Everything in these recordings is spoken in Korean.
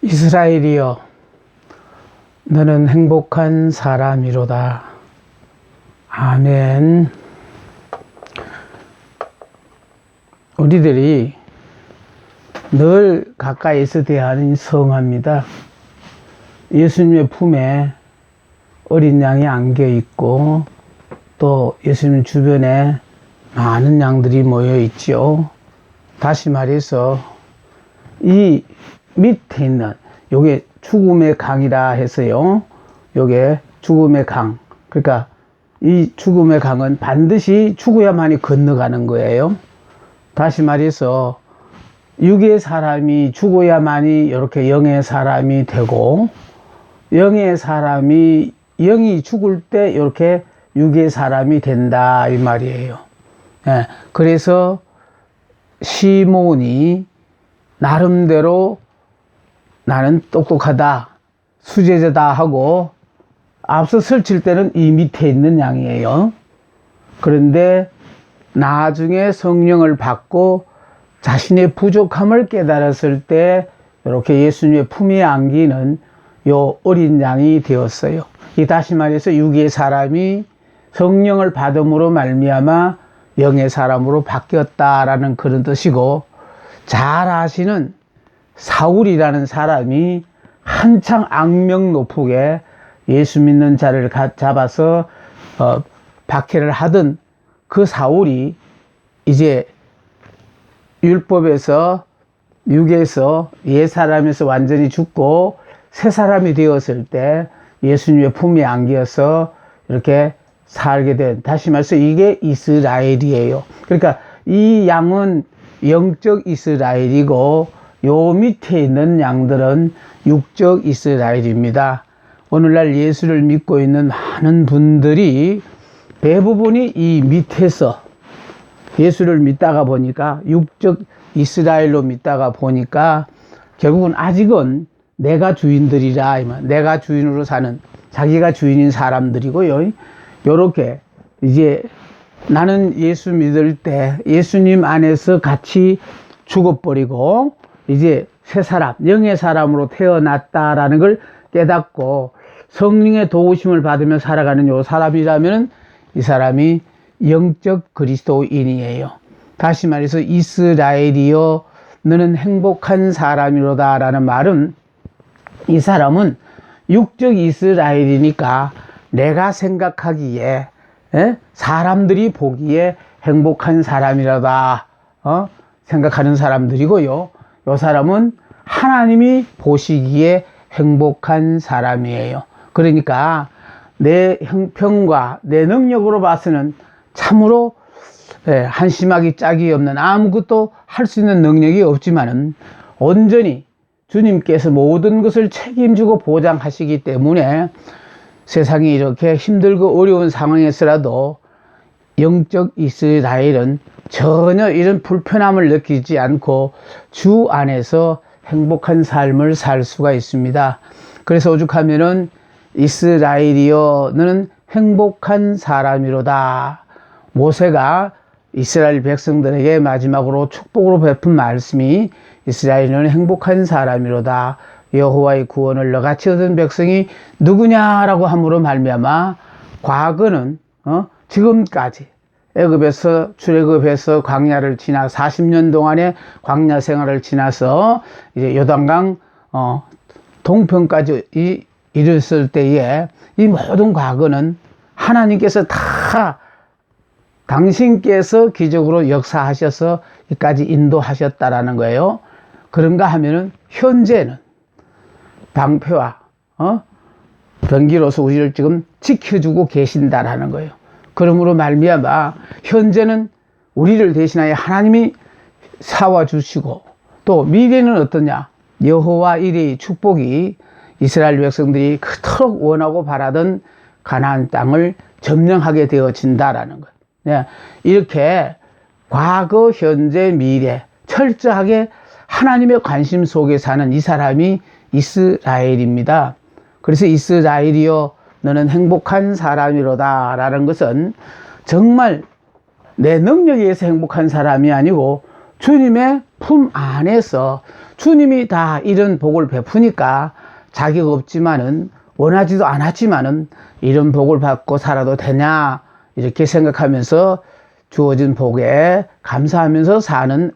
이스라엘이여, 너는 행복한 사람이로다. 아멘. 우리들이 늘 가까이서 대하는 성화입니다. 예수님의 품에 어린 양이 안겨 있고, 또 예수님 주변에 많은 양들이 모여 있죠. 다시 말해서 이 밑에 있는 요게 죽음의 강이라 해서요. 요게 죽음의 강. 그러니까 이 죽음의 강은 반드시 죽어야만이 건너가는 거예요. 다시 말해서 육의 사람이 죽어야만이 이렇게 영의 사람이 되고, 영의 사람이 영이 죽을 때 이렇게 육의 사람이 된다 이 말이에요. 예, 그래서 시몬이 나름대로 나는 똑똑하다, 수제자다 하고 앞서 설칠 때는 이 밑에 있는 양이에요. 그런데 나중에 성령을 받고 자신의 부족함을 깨달았을 때 이렇게 예수님의 품에 안기는 요 어린 양이 되었어요. 이 다시 말해서 육의 사람이 성령을 받음으로 말미암아 영의 사람으로 바뀌었다라는 그런 뜻이고, 잘 아시는 사울이라는 사람이 한창 악명 높게 예수 믿는 자를 잡아서 박해를 하던 그 사울이 이제 율법에서 육에서 옛 사람에서 완전히 죽고 새 사람이 되었을 때 예수님의 품에 안겨서 이렇게 살게 된, 다시 말해서 이게 이스라엘이에요. 그러니까 이 양은 영적 이스라엘이고 요 밑에 있는 양들은 육적 이스라엘입니다. 오늘날 예수를 믿고 있는 많은 분들이 대부분이 이 밑에서 예수를 믿다가 보니까 육적 이스라엘로 믿다가 보니까 결국은 아직은 내가 주인들이라, 내가 주인으로 사는, 자기가 주인인 사람들이고요. 요렇게 이제 나는 예수 믿을 때 예수님 안에서 같이 죽어버리고 이제 새 사람, 영의 사람으로 태어났다라는 걸 깨닫고 성령의 도우심을 받으며 살아가는 요 사람이라면 이 사람이 영적 그리스도인이에요. 다시 말해서 이스라엘이여, 너는 행복한 사람이로다 라는 말은 이 사람은 육적 이스라엘이니까 내가 생각하기에, 사람들이 보기에 행복한 사람이라다 생각하는 사람들이고요. 이 사람은 하나님이 보시기에 행복한 사람이에요. 그러니까 내 형편과 내 능력으로 봐서는 참으로 한심하기 짝이 없는, 아무것도 할 수 있는 능력이 없지만은 온전히 주님께서 모든 것을 책임지고 보장하시기 때문에 세상이 이렇게 힘들고 어려운 상황에서라도 영적 이스라엘은 전혀 이런 불편함을 느끼지 않고 주 안에서 행복한 삶을 살 수가 있습니다. 그래서 오죽하면은 이스라엘이여, 너는 행복한 사람이로다. 모세가 이스라엘 백성들에게 마지막으로 축복으로 베푼 말씀이 이스라엘은 행복한 사람이로다. 여호와의 구원을 너같이 얻은 백성이 누구냐라고 함으로 말미암아 과거는 지금까지 애굽에서 출애굽해서 광야를 지나 40년 동안의 광야 생활을 지나서 이제 요단강 동편까지 이르렀을 때에 이 모든 과거는 하나님께서 다 당신께서 기적으로 역사하셔서 여기까지 인도하셨다라는 거예요. 그런가 하면은 현재는 방패와 병기로서 우리를 지금 지켜주고 계신다라는 거예요. 그러므로 말미암아 현재는 우리를 대신하여 하나님이 사와주시고, 또 미래는 어떠냐, 여호와 이레의 축복이 이스라엘 백성들이 그토록 원하고 바라던 가나안 땅을 점령하게 되어진다라는 거예요. 이렇게 과거, 현재, 미래 철저하게 하나님의 관심 속에 사는 이 사람이 이스라엘입니다. 그래서 이스라엘이여, 너는 행복한 사람이로다 라는 것은 정말 내 능력에 의해서 행복한 사람이 아니고 주님의 품 안에서 주님이 다 이런 복을 베푸니까 자격 없지만은 원하지도 않았지만은 이런 복을 받고 살아도 되냐 이렇게 생각하면서 주어진 복에 감사하면서 사는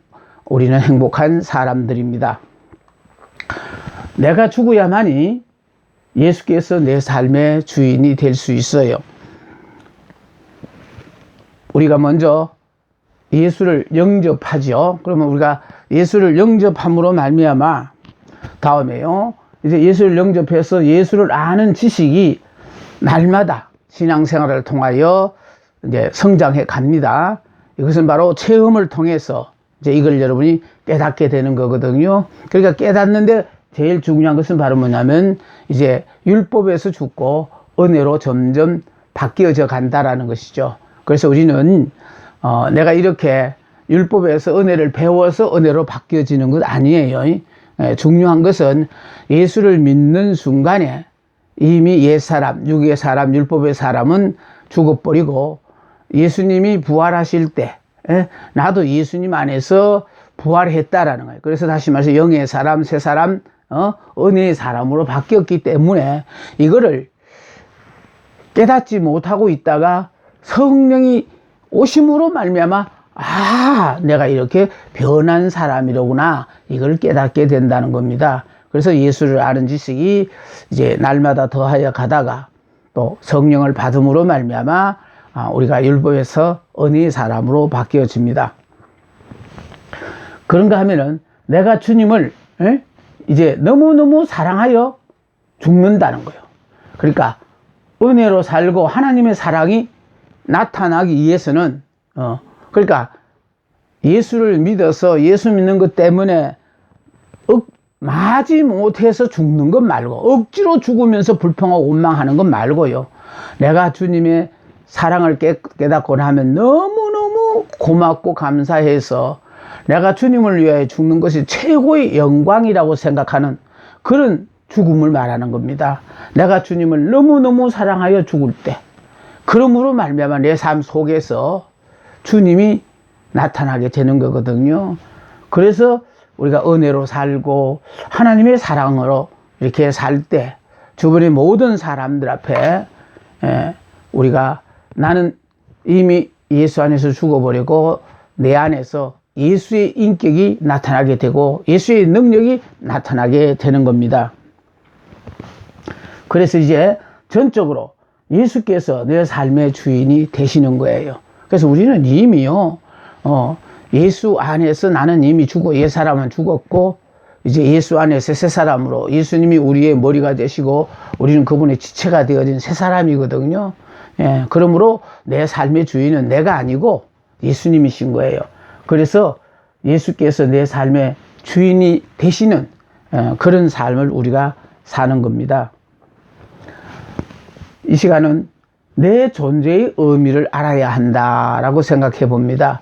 우리는 행복한 사람들입니다. 내가 죽어야만이 예수께서 내 삶의 주인이 될 수 있어요. 우리가 먼저 예수를 영접하죠. 그러면 우리가 예수를 영접함으로 말미암아 다음에요. 이제 예수를 영접해서 예수를 아는 지식이 날마다 신앙생활을 통하여 이제 성장해 갑니다. 이것은 바로 체험을 통해서 이제 이걸 여러분이 깨닫게 되는 거거든요. 그러니까 깨닫는데 제일 중요한 것은 바로 뭐냐면 이제 율법에서 죽고 은혜로 점점 바뀌어져 간다라는 것이죠. 그래서 우리는 내가 이렇게 율법에서 은혜를 배워서 은혜로 바뀌어지는 것 아니에요. 중요한 것은 예수를 믿는 순간에 이미 옛사람, 육의 사람, 율법의 사람은 죽어버리고 예수님이 부활하실 때 나도 예수님 안에서 부활했다라는 거예요. 그래서 다시 말해서 영의 사람, 새 사람, 은혜의 사람으로 바뀌었기 때문에 이거를 깨닫지 못하고 있다가 성령이 오심으로 말미암아 내가 이렇게 변한 사람이로구나 이걸 깨닫게 된다는 겁니다. 그래서 예수를 아는 지식이 이제 날마다 더하여 가다가 또 성령을 받음으로 말미암아 우리가 율법에서 은혜의 사람으로 바뀌어집니다. 그런가 하면은 내가 주님을 이제 너무너무 사랑하여 죽는다는 거예요. 그러니까 은혜로 살고 하나님의 사랑이 나타나기 위해서는 그러니까 예수를 믿어서 예수 믿는 것 때문에 마지 못해서 죽는 것 말고 억지로 죽으면서 불평하고 원망하는 것 말고요. 내가 주님의 사랑을 깨닫고 나면 너무너무 고맙고 감사해서 내가 주님을 위하여 죽는 것이 최고의 영광이라고 생각하는 그런 죽음을 말하는 겁니다. 내가 주님을 너무너무 사랑하여 죽을 때 그러므로 말미암아 내 삶 속에서 주님이 나타나게 되는 거거든요. 그래서 우리가 은혜로 살고 하나님의 사랑으로 이렇게 살 때 주변의 모든 사람들 앞에 우리가 나는 이미 예수 안에서 죽어버리고 내 안에서 예수의 인격이 나타나게 되고 예수의 능력이 나타나게 되는 겁니다. 그래서 이제 전적으로 예수께서 내 삶의 주인이 되시는 거예요. 그래서 우리는 이미요, 예수 안에서 나는 이미 죽어, 옛사람은 죽었고, 이제 예수 안에서 새 사람으로 예수님이 우리의 머리가 되시고, 우리는 그분의 지체가 되어진 새 사람이거든요. 그러므로 내 삶의 주인은 내가 아니고 예수님이신 거예요. 그래서 예수께서 내 삶의 주인이 되시는 그런 삶을 우리가 사는 겁니다. 이 시간은 내 존재의 의미를 알아야 한다라고 생각해 봅니다.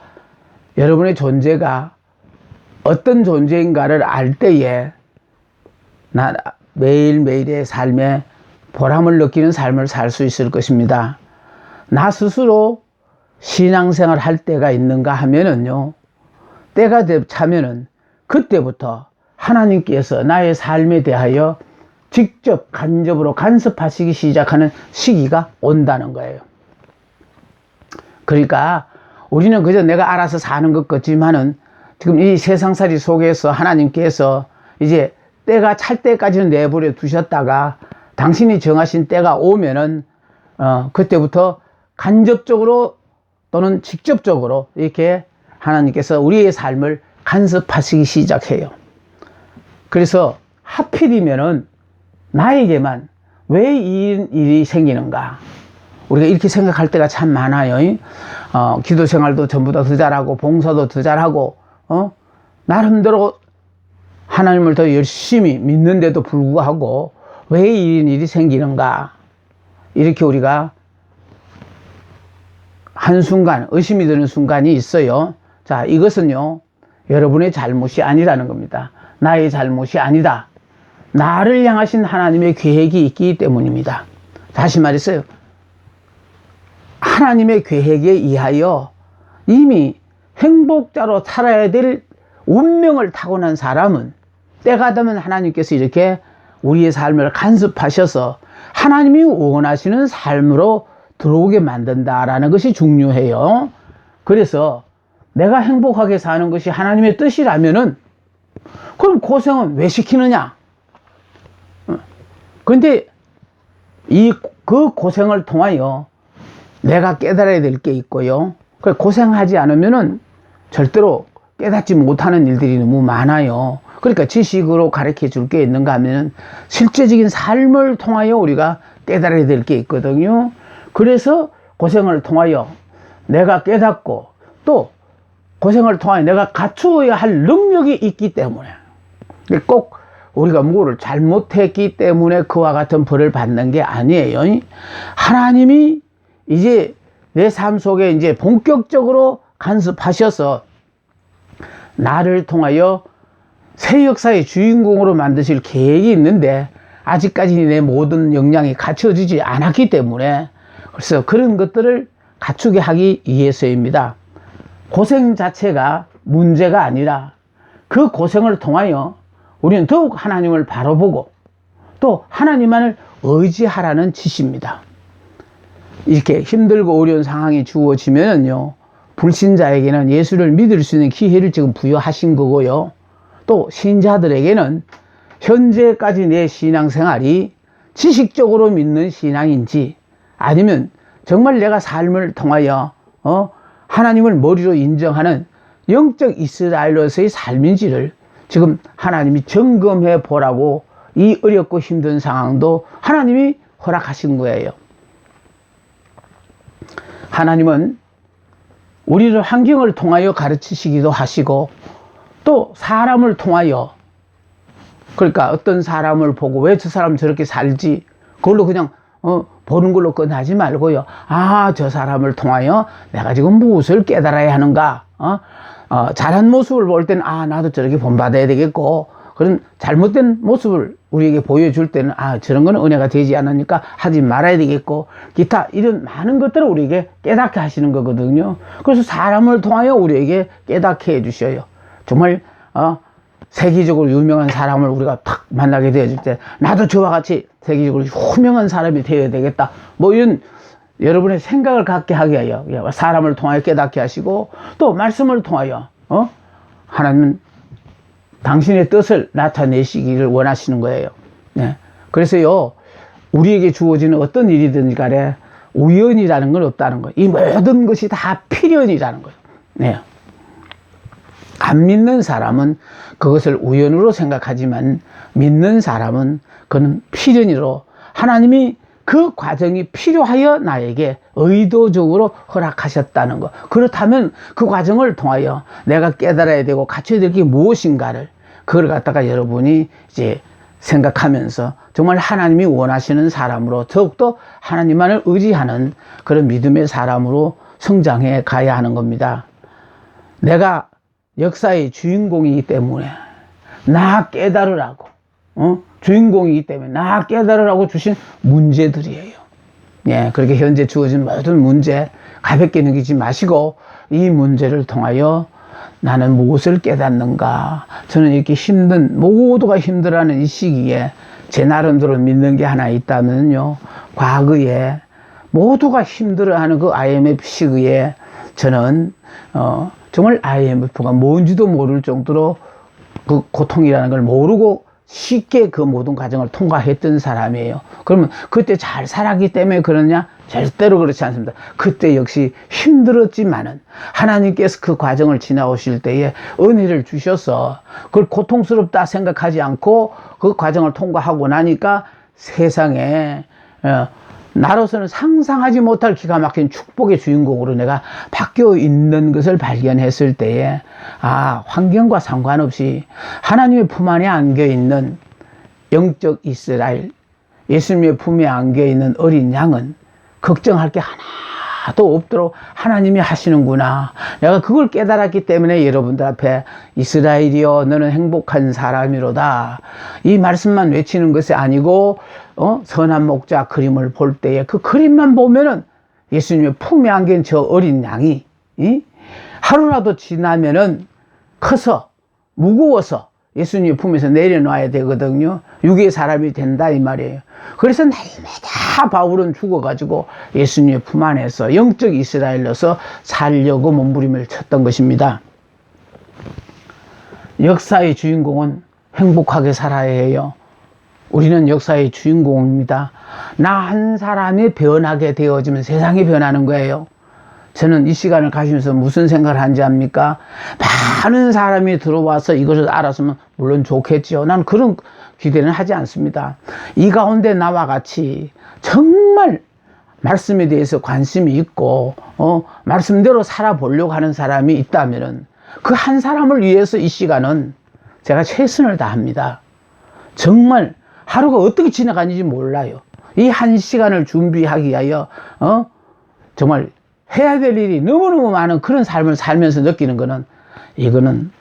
여러분의 존재가 어떤 존재인가를 알 때에 나 매일매일의 삶에 보람을 느끼는 삶을 살 수 있을 것입니다. 나 스스로 신앙생활 할 때가 있는가 하면은요, 때가 차면은 그때부터 하나님께서 나의 삶에 대하여 직접 간접으로 간섭하시기 시작하는 시기가 온다는 거예요. 그러니까 우리는 그저 내가 알아서 사는 것 같지만은 지금 이 세상살이 속에서 하나님께서 이제 때가 찰 때까지는 내버려 두셨다가 당신이 정하신 때가 오면은 그때부터 간접적으로 또는 직접적으로 이렇게 하나님께서 우리의 삶을 간섭하시기 시작해요. 그래서 하필이면은 나에게만 왜 이 일이 생기는가? 우리가 이렇게 생각할 때가 참 많아요. 기도 생활도 전부 다 더 잘하고 봉사도 더 잘하고 나름대로 하나님을 더 열심히 믿는데도 불구하고 왜 이런 일이 생기는가? 이렇게 우리가 한순간 의심이 드는 순간이 있어요. 자, 이것은요, 여러분의 잘못이 아니라는 겁니다. 나의 잘못이 아니다. 나를 향하신 하나님의 계획이 있기 때문입니다. 다시 말해서요, 하나님의 계획에 의하여 이미 행복자로 살아야 될 운명을 타고난 사람은 때가 되면 하나님께서 이렇게 우리의 삶을 간섭하셔서 하나님이 원하시는 삶으로 들어오게 만든다라는 것이 중요해요. 그래서 내가 행복하게 사는 것이 하나님의 뜻이라면은 그럼 고생은 왜 시키느냐? 근데 그 고생을 통하여 내가 깨달아야 될 게 있고요. 고생하지 않으면은 절대로 깨닫지 못하는 일들이 너무 많아요. 그러니까 지식으로 가르쳐 줄 게 있는가 하면은 실제적인 삶을 통하여 우리가 깨달아야 될 게 있거든요. 그래서 고생을 통하여 내가 깨닫고 또 고생을 통하여 내가 갖추어야 할 능력이 있기 때문에 꼭 우리가 뭐를 잘못했기 때문에 그와 같은 벌을 받는 게 아니에요. 하나님이 이제 내 삶 속에 이제 본격적으로 간섭하셔서 나를 통하여 새 역사의 주인공으로 만드실 계획이 있는데 아직까지 내 모든 역량이 갖춰지지 않았기 때문에 그래서 그런 것들을 갖추게 하기 위해서입니다. 고생 자체가 문제가 아니라 그 고생을 통하여 우리는 더욱 하나님을 바라보고 또 하나님만을 의지하라는 짓입니다. 이렇게 힘들고 어려운 상황이 주어지면요, 불신자에게는 예수를 믿을 수 있는 기회를 지금 부여하신 거고요. 또 신자들에게는 현재까지 내 신앙생활이 지식적으로 믿는 신앙인지 아니면 정말 내가 삶을 통하여 하나님을 머리로 인정하는 영적 이스라엘로서의 삶인지를 지금 하나님이 점검해 보라고 이 어렵고 힘든 상황도 하나님이 허락하신 거예요. 하나님은 우리를 환경을 통하여 가르치시기도 하시고 또 사람을 통하여, 그러니까 어떤 사람을 보고 왜 저 사람 저렇게 살지 그걸로 그냥 보는 걸로 끝나지 말고요. 아, 저 사람을 통하여 내가 지금 무엇을 깨달아야 하는가, 잘한 모습을 볼 때는 아, 나도 저렇게 본받아야 되겠고, 그런 잘못된 모습을 우리에게 보여줄 때는 아, 저런 거는 은혜가 되지 않으니까 하지 말아야 되겠고, 기타 이런 많은 것들을 우리에게 깨닫게 하시는 거거든요. 그래서 사람을 통하여 우리에게 깨닫게 해주셔요. 정말 세계적으로 유명한 사람을 우리가 탁 만나게 되어질 때 나도 저와 같이 세계적으로 유명한 사람이 되어야 되겠다, 뭐 이런 여러분의 생각을 갖게 하게 해요. 사람을 통하여 깨닫게 하시고 또 말씀을 통하여 하나님은 당신의 뜻을 나타내시기를 원하시는 거예요. 네. 그래서요, 우리에게 주어지는 어떤 일이든지 간에 우연이라는 건 없다는 거예요. 이 모든 것이 다 필연이라는 거예요. 네. 안 믿는 사람은 그것을 우연으로 생각하지만 믿는 사람은 그는 필연으로 하나님이 그 과정이 필요하여 나에게 의도적으로 허락하셨다는 것. 그렇다면 그 과정을 통하여 내가 깨달아야 되고 갖춰야 될 게 무엇인가를 그걸 갖다가 여러분이 이제 생각하면서 정말 하나님이 원하시는 사람으로 더욱더 하나님만을 의지하는 그런 믿음의 사람으로 성장해 가야 하는 겁니다. 내가 역사의 주인공이기 때문에 나 깨달으라고, 주인공이기 때문에 나 깨달으라고 주신 문제들이에요. 예, 그렇게 현재 주어진 모든 문제 가볍게 느끼지 마시고 이 문제를 통하여 나는 무엇을 깨닫는가. 저는 이렇게 모두가 힘들어하는 이 시기에 제 나름대로 믿는 게 하나 있다면요, 과거에 모두가 힘들어하는 그 IMF 시기에 저는 정말 IMF가 뭔지도 모를 정도로 그 고통이라는 걸 모르고 쉽게 그 모든 과정을 통과했던 사람이에요. 그러면 그때 잘 살았기 때문에 그러냐? 절대로 그렇지 않습니다. 그때 역시 힘들었지만은 하나님께서 그 과정을 지나오실 때에 은혜를 주셔서 그걸 고통스럽다 생각하지 않고 그 과정을 통과하고 나니까 세상에 나로서는 상상하지 못할 기가 막힌 축복의 주인공으로 내가 바뀌어 있는 것을 발견했을 때에 아, 환경과 상관없이 하나님의 품 안에 안겨 있는 영적 이스라엘, 예수님의 품에 안겨 있는 어린 양은 걱정할 게 하나도 없도록 하나님이 하시는구나. 내가 그걸 깨달았기 때문에 여러분들 앞에 이스라엘이여 너는 행복한 사람이로다, 이 말씀만 외치는 것이 아니고 선한 목자 그림을 볼 때에 그 그림만 보면은 예수님의 품에 안긴 저 어린 양이 하루라도 지나면은 커서 무거워서 예수님의 품에서 내려놔야 되거든요. 육의 사람이 된다 이 말이에요. 그래서 날마다 바울은 죽어가지고 예수님의 품 안에서 영적 이스라엘로서 살려고 몸부림을 쳤던 것입니다. 역사의 주인공은 행복하게 살아야 해요. 우리는 역사의 주인공입니다. 나 한 사람이 변하게 되어지면 세상이 변하는 거예요. 저는 이 시간을 가지면서 무슨 생각을 하는지 압니까? 많은 사람이 들어와서 이것을 알았으면 물론 좋겠죠. 난 그런 기대는 하지 않습니다. 이 가운데 나와 같이 정말 말씀에 대해서 관심이 있고 말씀대로 살아보려고 하는 사람이 있다면 그 한 사람을 위해서 이 시간은 제가 최선을 다합니다. 정말 하루가 어떻게 지나가는지 몰라요. 이 한 시간을 준비하기 위하여 정말 해야 될 일이 너무너무 많은 그런 삶을 살면서 느끼는 거는, 이거는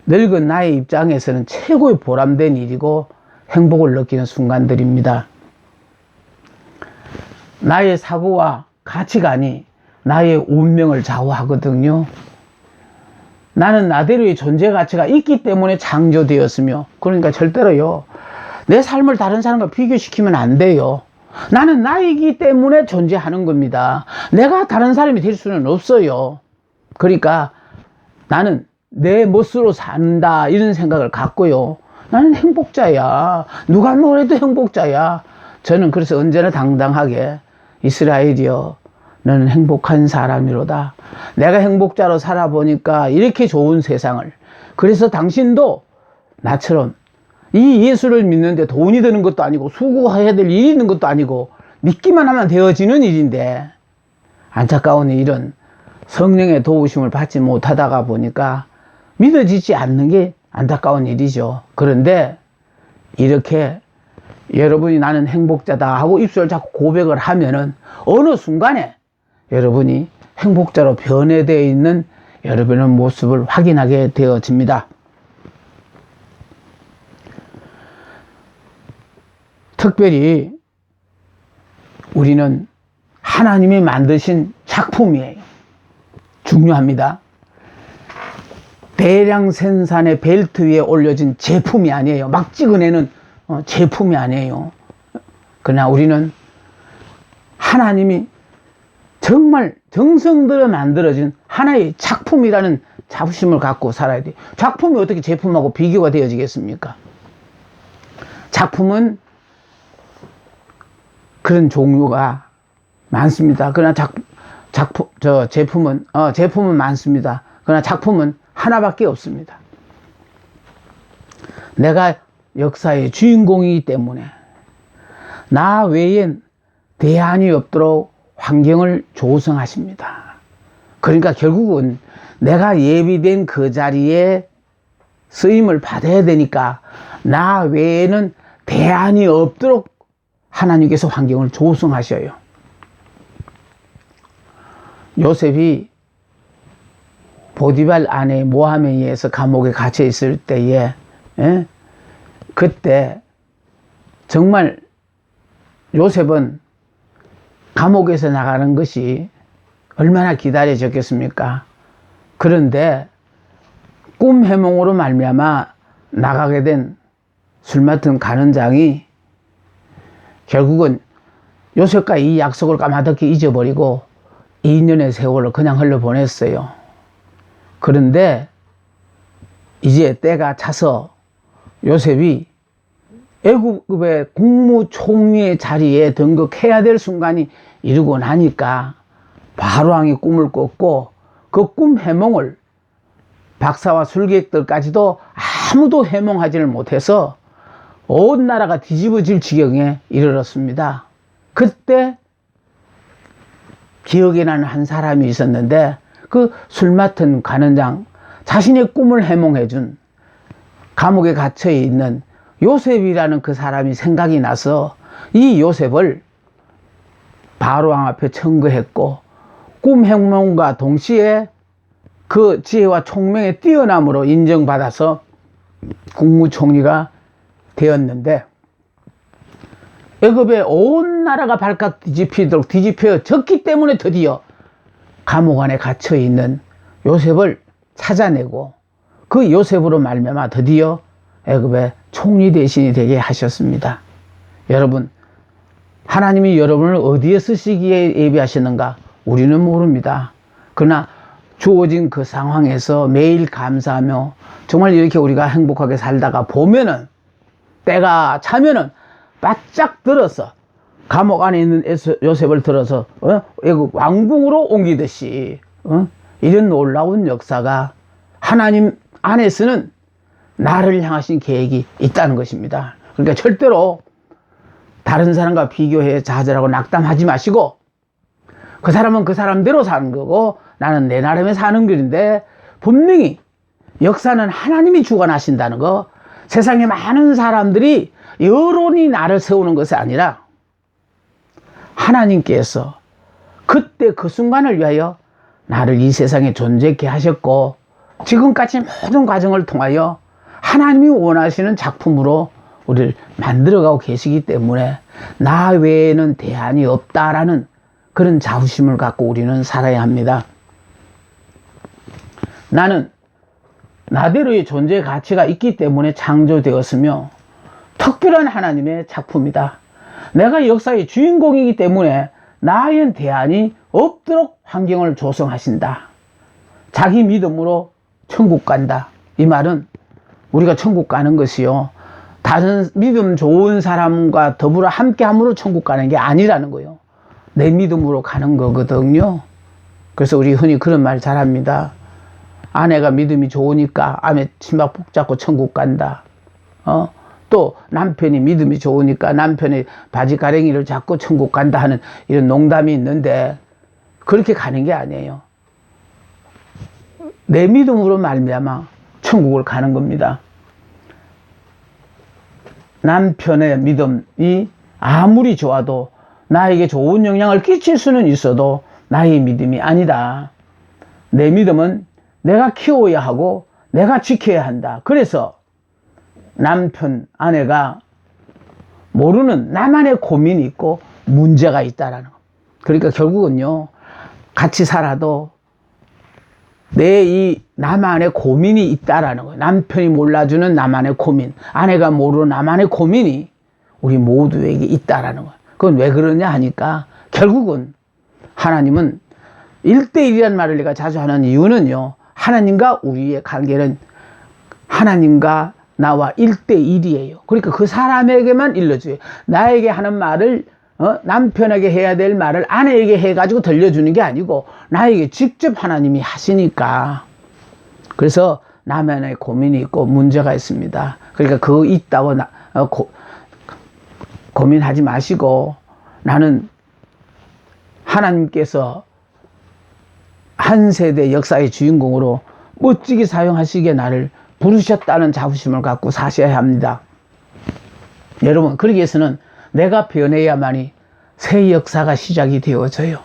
늙은 나의 입장에서는 최고의 보람된 일이고 행복을 느끼는 순간들입니다. 나의 사고와 가치관이 나의 운명을 좌우하거든요. 나는 나대로의 존재 가치가 있기 때문에 창조되었으며, 그러니까 절대로요, 내 삶을 다른 사람과 비교시키면 안 돼요. 나는 나이기 때문에 존재하는 겁니다. 내가 다른 사람이 될 수는 없어요. 그러니까 나는 내 멋으로 산다 이런 생각을 갖고요, 나는 행복자야. 누가 뭐래도 행복자야. 저는 그래서 언제나 당당하게 이스라엘이여 너는 행복한 사람이로다. 내가 행복자로 살아보니까 이렇게 좋은 세상을. 그래서 당신도 나처럼 이 예수를 믿는데 돈이 드는 것도 아니고 수고해야 될 일이 있는 것도 아니고 믿기만 하면 되어지는 일인데, 안타까운 일은 성령의 도우심을 받지 못하다가 보니까 믿어지지 않는 게 안타까운 일이죠. 그런데 이렇게 여러분이 나는 행복자다 하고 입술을 자꾸 고백을 하면은 어느 순간에 여러분이 행복자로 변해되어 있는 여러분의 모습을 확인하게 되어집니다. 특별히 우리는 하나님이 만드신 작품이에요. 중요합니다. 대량 생산의 벨트 위에 올려진 제품이 아니에요. 막 찍어내는 제품이 아니에요. 그러나 우리는 하나님이 정말 정성 들여 만들어진 하나의 작품이라는 자부심을 갖고 살아야 돼요. 작품이 어떻게 제품하고 비교가 되어지겠습니까? 작품은 그런 종류가 많습니다. 그러나 제품은 많습니다. 그러나 작품은 하나밖에 없습니다. 내가 역사의 주인공이기 때문에 나 외엔 대안이 없도록 환경을 조성하십니다. 그러니까 결국은 내가 예비된 그 자리에 쓰임을 받아야 되니까 나 외에는 대안이 없도록 하나님께서 환경을 조성하셔요. 요셉이 보디발 아내 모함에 의해서 감옥에 갇혀 있을 때에 그때 정말 요셉은 감옥에서 나가는 것이 얼마나 기다려졌겠습니까? 그런데 꿈 해몽으로 말미암아 나가게 된 술 맡은 간원장이 결국은 요셉과 이 약속을 까마득히 잊어버리고 2년의 세월을 그냥 흘려보냈어요. 그런데 이제 때가 차서 요셉이 애국의 국무총리의 자리에 등극해야 될 순간이 이르고 나니까 바로왕이 꿈을 꿨고 그 꿈 해몽을 박사와 술객들까지도 아무도 해몽하지를 못해서 온 나라가 뒤집어질 지경에 이르렀습니다. 그때 기억에 나는 한 사람이 있었는데 그 술 맡은 간원장, 자신의 꿈을 해몽해준 감옥에 갇혀 있는 요셉이라는 그 사람이 생각이 나서 이 요셉을 바로왕 앞에 청구했고 꿈 해몽과 동시에 그 지혜와 총명의 뛰어남으로 인정받아서 국무총리가 되었는데, 애굽의 온 나라가 발칵 뒤집히도록 뒤집혀졌기 때문에 드디어 감옥 안에 갇혀 있는 요셉을 찾아내고 그 그 요셉으로 말미암아 드디어 애굽의 총리 대신이 되게 하셨습니다. 여러분, 하나님이 여러분을 어디에 쓰시기에 예비하시는가 우리는 모릅니다. 그러나 주어진 그 상황에서 매일 감사하며 정말 이렇게 우리가 행복하게 살다가 보면은 때가 차면은 바짝 들어서 감옥 안에 있는 요셉을 들어서 애굽 왕궁으로 옮기듯이 이런 놀라운 역사가 하나님 안에서는 나를 향하신 계획이 있다는 것입니다. 그러니까 절대로 다른 사람과 비교해 좌절하고 낙담하지 마시고, 그 사람은 그 사람대로 사는 거고 나는 내 나름에 사는 길인데, 분명히 역사는 하나님이 주관하신다는 거, 세상에 많은 사람들이 여론이 나를 세우는 것이 아니라 하나님께서 그때 그 순간을 위하여 나를 이 세상에 존재케 하셨고, 지금까지 모든 과정을 통하여 하나님이 원하시는 작품으로 우리를 만들어가고 계시기 때문에 나 외에는 대안이 없다라는 그런 자부심을 갖고 우리는 살아야 합니다. 나는 나대로의 존재 가치가 있기 때문에 창조되었으며 특별한 하나님의 작품이다. 내가 역사의 주인공이기 때문에 나의 대안이 없도록 환경을 조성하신다. 자기 믿음으로 천국 간다. 이 말은 우리가 천국 가는 것이요, 다른 믿음 좋은 사람과 더불어 함께함으로 천국 가는 게 아니라는 거예요. 내 믿음으로 가는 거거든요. 그래서 우리 흔히 그런 말 잘합니다. 아내가 믿음이 좋으니까 아내 치마 붙잡고 천국 간다. 또 남편이 믿음이 좋으니까 남편의 바지 가랭이를 잡고 천국 간다 하는 이런 농담이 있는데, 그렇게 가는 게 아니에요. 내 믿음으로 말미암아 천국을 가는 겁니다. 남편의 믿음이 아무리 좋아도 나에게 좋은 영향을 끼칠 수는 있어도 나의 믿음이 아니다. 내 믿음은 내가 키워야 하고 내가 지켜야 한다. 그래서 남편, 아내가 모르는 나만의 고민이 있고 문제가 있다라는 거. 그러니까 결국은요, 같이 살아도 내 나만의 고민이 있다라는 거예요. 남편이 몰라주는 나만의 고민, 아내가 모르는 나만의 고민이 우리 모두에게 있다라는 거예요. 그건 왜 그러냐 하니까, 결국은 하나님은 1대1이라는 말을 내가 자주 하는 이유는요, 하나님과 우리의 관계는 하나님과 나와 1대1이에요. 그러니까 그 사람에게만 일러줘요. 나에게 하는 말을 남편에게 해야 될 말을 아내에게 해가지고 들려주는 게 아니고 나에게 직접 하나님이 하시니까. 그래서 나만의 고민이 있고 문제가 있습니다. 그러니까 그거 있다고 고민하지 마시고, 나는 하나님께서 한 세대 역사의 주인공으로 멋지게 사용하시기에 나를 부르셨다는 자부심을 갖고 사셔야 합니다. 여러분, 그러기 위해서는 내가 변해야만이 새 역사가 시작이 되어져요.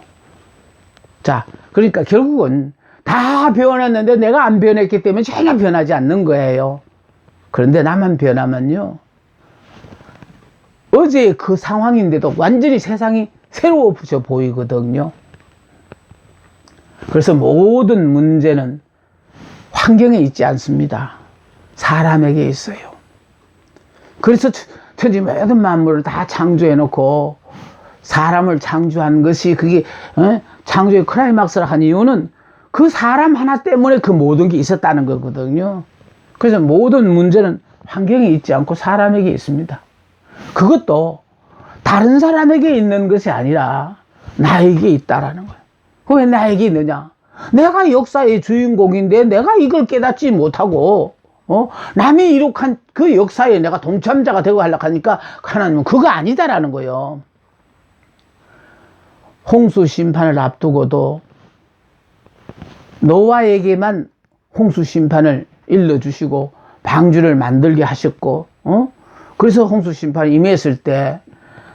자, 그러니까 결국은 다 변했는데 내가 안 변했기 때문에 전혀 변하지 않는 거예요. 그런데 나만 변하면요, 어제의 그 상황인데도 완전히 세상이 새로워져 보이거든요. 그래서 모든 문제는 환경에 있지 않습니다. 사람에게 있어요. 그래서 천지 모든 만물을 다 창조해 놓고 사람을 창조한 것이, 그게 창조의 클라이막스를 한 이유는 그 사람 하나 때문에 그 모든 게 있었다는 거거든요. 그래서 모든 문제는 환경에 있지 않고 사람에게 있습니다. 그것도 다른 사람에게 있는 것이 아니라 나에게 있다라는 거예요. 왜 나에게 있느냐? 내가 역사의 주인공인데 내가 이걸 깨닫지 못하고 남이 이룩한 그 역사에 내가 동참자가 되고 하려고 하니까 하나님은 그거 아니다라는 거예요. 홍수 심판을 앞두고도 노아에게만 홍수 심판을 일러주시고 방주를 만들게 하셨고, 그래서 홍수 심판이 임했을 때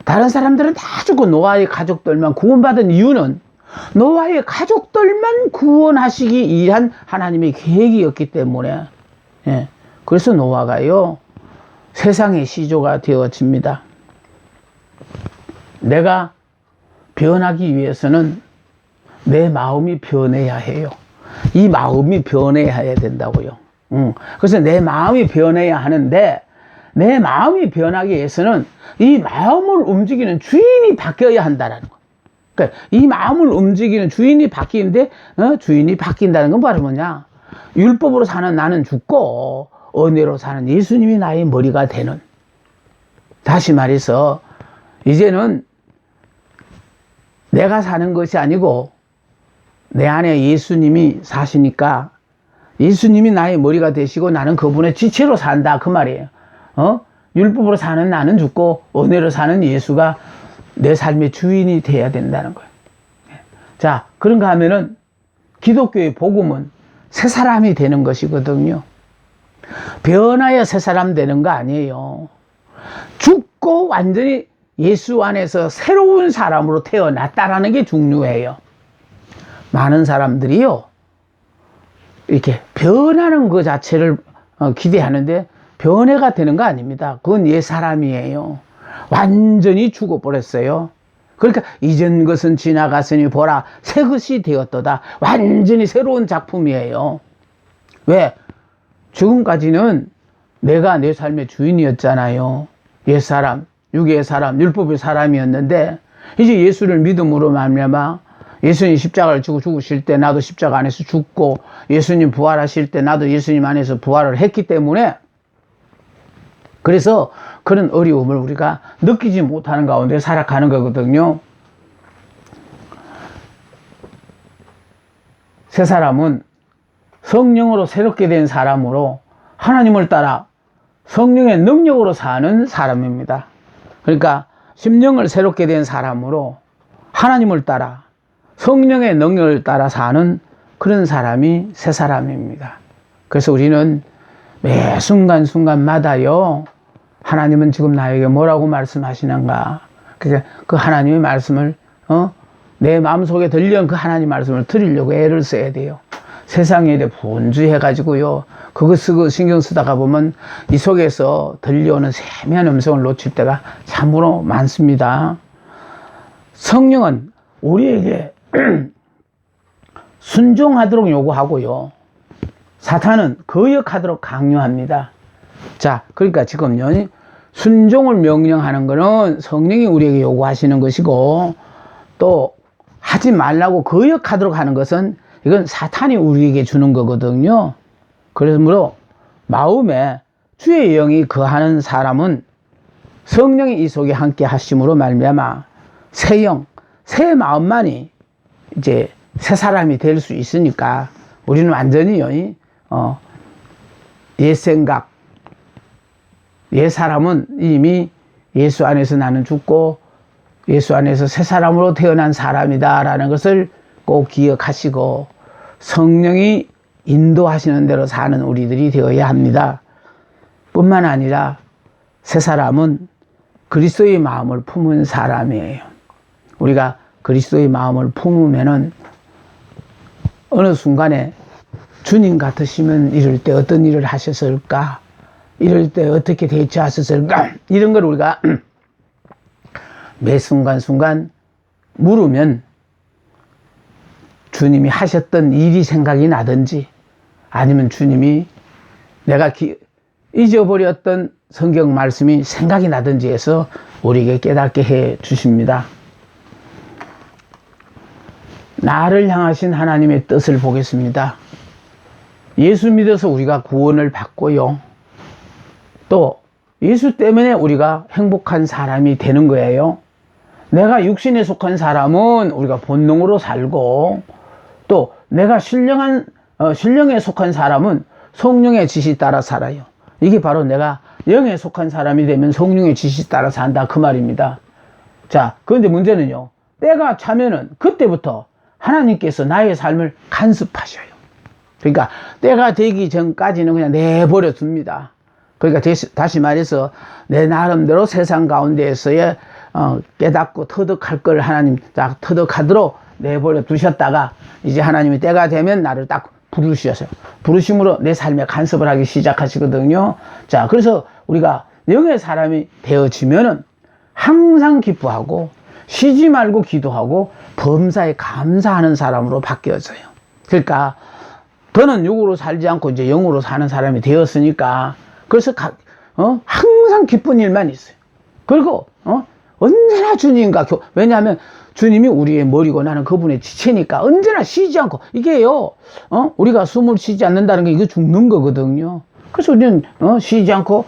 다른 사람들은 다 죽고 노아의 가족들만 구원받은 이유는 노아의 가족들만 구원하시기 위한 하나님의 계획이었기 때문에, 그래서 노아가요, 세상의 시조가 되어집니다. 내가 변하기 위해서는 내 마음이 변해야 해요. 이 마음이 변해야 된다고요. 그래서 내 마음이 변해야 하는데, 내 마음이 변하기 위해서는 이 마음을 움직이는 주인이 바뀌어야 한다라는 거. 그러니까 이 마음을 움직이는 주인이 바뀌는데, 주인이 바뀐다는 건 바로 뭐냐? 율법으로 사는 나는 죽고 은혜로 사는 예수님이 나의 머리가 되는. 다시 말해서 이제는 내가 사는 것이 아니고 내 안에 예수님이 사시니까 예수님이 나의 머리가 되시고 나는 그분의 지체로 산다, 그 말이에요. 율법으로 사는 나는 죽고 은혜로 사는 예수가 내 삶의 주인이 돼야 된다는 거예요. 자, 그런가 하면은 기독교의 복음은 새 사람이 되는 것이거든요. 변하여 새 사람 되는 거 아니에요. 죽고 완전히 예수 안에서 새로운 사람으로 태어났다라는 게 중요해요. 많은 사람들이요, 이렇게 변하는 것 자체를 기대하는데 변해가 되는 거 아닙니다. 그건 옛 사람이에요. 완전히 죽어버렸어요. 그러니까 이전 것은 지나갔으니 보라 새 것이 되었도다. 완전히 새로운 작품이에요. 왜? 지금까지는 내가 내 삶의 주인이었잖아요. 옛사람, 육의 사람, 율법의 사람이었는데 이제 예수를 믿음으로 말미암아 예수님 십자가를 지고 죽으실 때 나도 십자가 안에서 죽고 예수님 부활하실 때 나도 예수님 안에서 부활을 했기 때문에, 그래서 그런 어려움을 우리가 느끼지 못하는 가운데 살아가는 거거든요. 새 사람은 성령으로 새롭게 된 사람으로 하나님을 따라 성령의 능력으로 사는 사람입니다. 그러니까 심령을 새롭게 된 사람으로 하나님을 따라 성령의 능력을 따라 사는 그런 사람이 새 사람입니다. 그래서 우리는 매 순간순간마다요, 하나님은 지금 나에게 뭐라고 말씀하시는가. 그래서 그 하나님의 말씀을, 내 마음속에 들려온 그 하나님 말씀을 들으려고 애를 써야 돼요. 세상에 대해 분주해가지고요, 그거 쓰고 신경 쓰다가 보면 이 속에서 들려오는 세미한 음성을 놓칠 때가 참으로 많습니다. 성령은 우리에게 순종하도록 요구하고요, 사탄은 거역하도록 강요합니다. 자, 그러니까 지금요, 순종을 명령하는 것은 성령이 우리에게 요구하시는 것이고, 또 하지 말라고 거역하도록 하는 것은 이건 사탄이 우리에게 주는 거거든요. 그러므로 마음에 주의 영이 거하는 사람은 성령이 이 속에 함께 하심으로 말미암아 새 영, 새 마음만이 이제 새 사람이 될 수 있으니까 우리는 완전히요, 옛 생각, 옛 사람은 이미 예수 안에서 나는 죽고 예수 안에서 새 사람으로 태어난 사람이다 라는 것을 꼭 기억하시고 성령이 인도하시는 대로 사는 우리들이 되어야 합니다. 뿐만 아니라 새 사람은 그리스도의 마음을 품은 사람이에요. 우리가 그리스도의 마음을 품으면은 어느 순간에 주님 같으시면 이럴 때 어떤 일을 하셨을까? 이럴 때 어떻게 대처하셨을까? 이런 걸 우리가 매 순간순간 물으면 주님이 하셨던 일이 생각이 나든지, 아니면 주님이 내가 잊어버렸던 성경 말씀이 생각이 나든지 해서 우리에게 깨닫게 해 주십니다. 나를 향하신 하나님의 뜻을 보겠습니다. 예수 믿어서 우리가 구원을 받고요, 또 예수 때문에 우리가 행복한 사람이 되는 거예요. 내가 육신에 속한 사람은 우리가 본능으로 살고, 또 내가 신령에 속한 사람은 성령의 지시 따라 살아요. 이게 바로 내가 영에 속한 사람이 되면 성령의 지시 따라 산다, 그 말입니다. 자, 그런데 문제는요, 때가 차면은 그때부터 하나님께서 나의 삶을 간섭하셔요. 그러니까 때가 되기 전까지는 그냥 내버려 둡니다. 그러니까 다시 말해서 내 나름대로 세상 가운데에서의 깨닫고 터득할 걸 하나님 딱 터득하도록 내버려 두셨다가 이제 하나님이 때가 되면 나를 딱 부르셔서 부르심으로 내 삶에 간섭을 하기 시작하시거든요. 자, 그래서 우리가 영의 사람이 되어지면은 항상 기뻐하고 쉬지 말고 기도하고 범사에 감사하는 사람으로 바뀌어져요. 그러니까 더는 육으로 살지 않고 이제 영으로 사는 사람이 되었으니까 그래서 항상 기쁜 일만 있어요. 그리고 언제나 주님과 왜냐하면 주님이 우리의 머리고 나는 그분의 지체니까 언제나 쉬지 않고 이게요 우리가 숨을 쉬지 않는다는 게 이거 죽는 거거든요. 그래서 우리는 쉬지 않고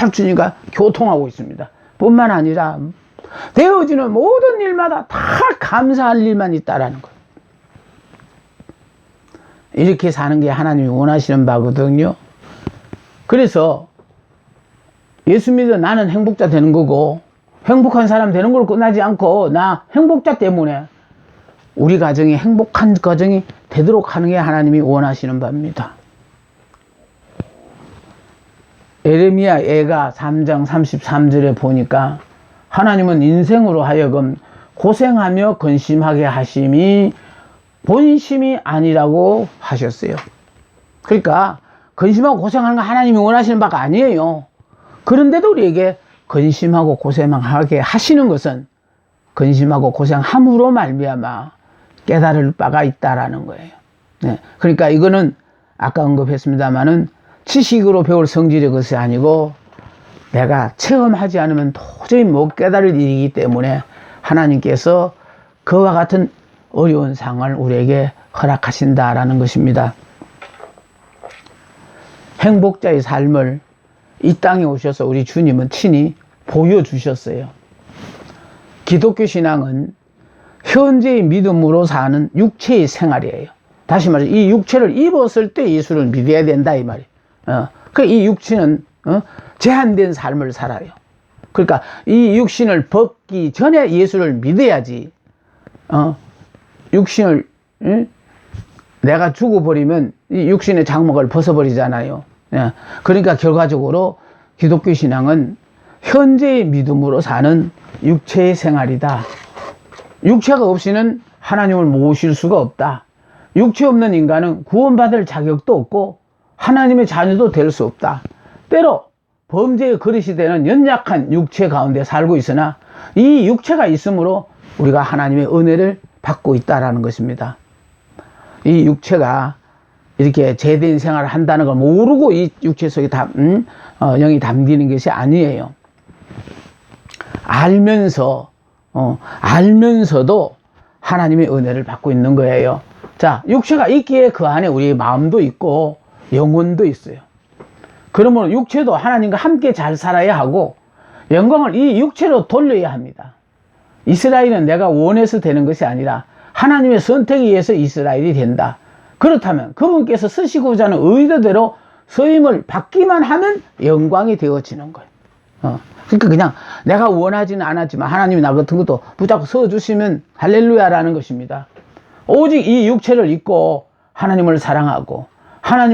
늘 주님과 교통하고 있습니다. 뿐만 아니라 되어지는 모든 일마다 다 감사할 일만 있다라는 거예요. 이렇게 사는 게 하나님이 원하시는 바거든요. 그래서 예수 믿어 나는 행복자 되는 거고 행복한 사람 되는 걸로 끝나지 않고 나 행복자 때문에 우리 가정이 행복한 가정이 되도록 하는 게 하나님이 원하시는 바입니다. 에레미야 애가 3장 33절에 보니까 하나님은 인생으로 하여금 고생하며 근심하게 하심이 본심이 아니라고 하셨어요. 그러니까 근심하고 고생하는 거 하나님이 원하시는 바가 아니에요. 그런데도 우리에게 근심하고 고생하게 하시는 것은 근심하고 고생함으로 말미암아 깨달을 바가 있다라는 거예요. 네. 그러니까 이거는 아까 언급했습니다마는 지식으로 배울 성질의 것이 아니고 내가 체험하지 않으면 도저히 못 깨달을 일이기 때문에 하나님께서 그와 같은 어려운 상황을 우리에게 허락하신다라는 것입니다. 행복자의 삶을 이 땅에 오셔서 우리 주님은 친히 보여주셨어요. 기독교 신앙은 현재의 믿음으로 사는 육체의 생활이에요. 다시 말해서 이 육체를 입었을 때 예수를 믿어야 된다 이 말이에요. 이 육신은 제한된 삶을 살아요. 그러니까 이 육신을 벗기 전에 예수를 믿어야지. 육신을 내가 죽어버리면 이 육신의 장막을 벗어버리잖아요. 그러니까 결과적으로 기독교 신앙은 현재의 믿음으로 사는 육체의 생활이다. 육체가 없이는 하나님을 모실 수가 없다. 육체 없는 인간은 구원받을 자격도 없고 하나님의 자녀도 될 수 없다. 때로 범죄의 그릇이 되는 연약한 육체 가운데 살고 있으나 이 육체가 있으므로 우리가 하나님의 은혜를 받고 있다라는 것입니다. 이 육체가 이렇게 제대인 생활을 한다는 걸 모르고 이 육체 속에 영이 담기는 것이 아니에요. 알면서도 하나님의 은혜를 받고 있는 거예요. 자, 육체가 있기에 그 안에 우리의 마음도 있고 영혼도 있어요. 그러므로 육체도 하나님과 함께 잘 살아야 하고 영광을 이 육체로 돌려야 합니다. 이스라엘은 내가 원해서 되는 것이 아니라 하나님의 선택에 의해서 이스라엘이 된다. 그렇다면 그분께서 쓰시고자 하는 의도대로 쓰임을 받기만 하면 영광이 되어지는 거예요. 그러니까 그냥 내가 원하지는 않았지만 하나님이 나 같은 것도 붙잡고 서주시면 할렐루야라는 것입니다. 오직 이 육체를 입고 하나님을 사랑하고 하나님